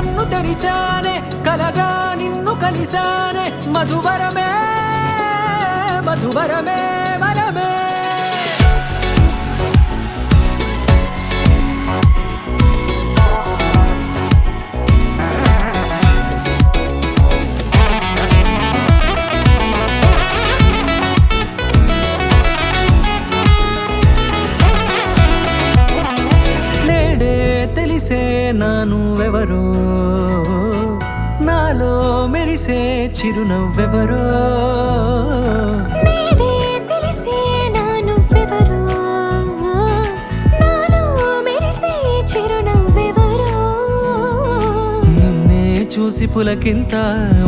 కన్ను తెరిచానే కలగా నిన్ను కలిసానే మధువరమే మధువరమే వరమే నానువెవరో నాలో మెరిసే చిరునవ్వెవరో నేడే తెలిసే నానువెవరో నాలో మెరిసే చిరునవ్వెవరో నిన్నే చూసి పులకింత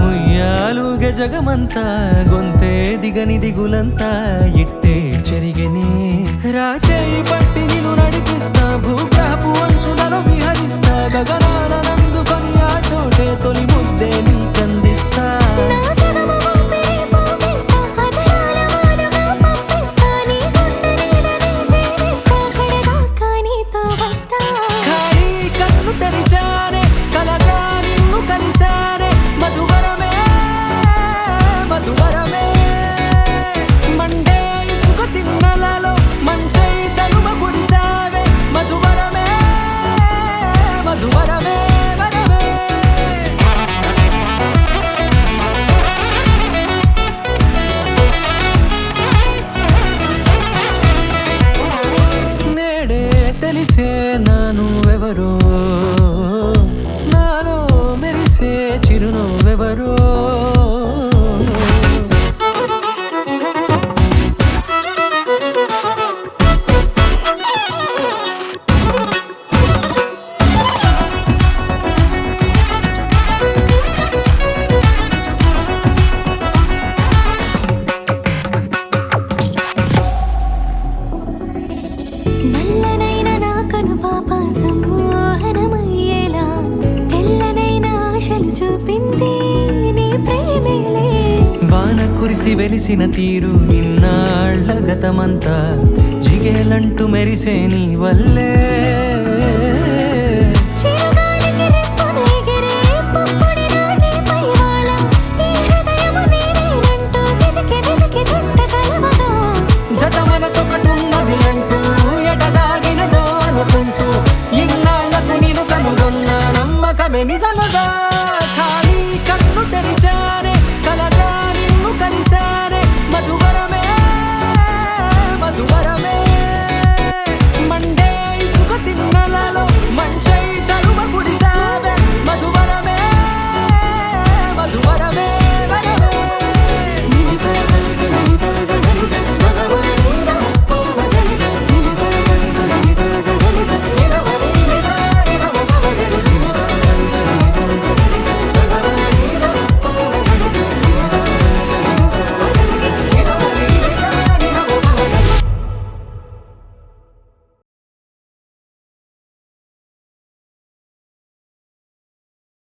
ఉయ్యాలుగ జగమంతా గొంతే దిగని దిగులంతా ఇట్టే చెరిగనే రాచేయి పట్టి నిన్ను నడిపిస్తా భూగ్రహపు అంచులలో విహరిస్తా గగనాల నందుకొని ఆ చోటే తొలి ముద్దే నీకందిస్తా నా సగము ఊపిరి పోగేస్తా అదరాల వానగా పంపిస్తా నీ గుండె నీడనే చేరేస్తా కడదాకా నీతో వస్తా ఖాళీ కన్ను తెరిచానే కలగా నిన్ను కలిసానే మధువరమే మధువరమే మండే ఇసుక తిన్నలలో మంచై చలువ కురిసావే మధువరమే మధువరమే వరమే నేడే తెలిసే నానువెవరో నాలో మెరిసే చిరునవ్వెవరో నల్లనైన నా కనుపాప సమ్మోహనమయ్యేలా తెల్లనైన ఆశలు చూపింది నీ ప్రేమేలే వాన కురిసి వెలిసిన తీరు ఇన్నాళ్ల గతమంతా జిగేలంటూ మెరిసే నీ వల్లే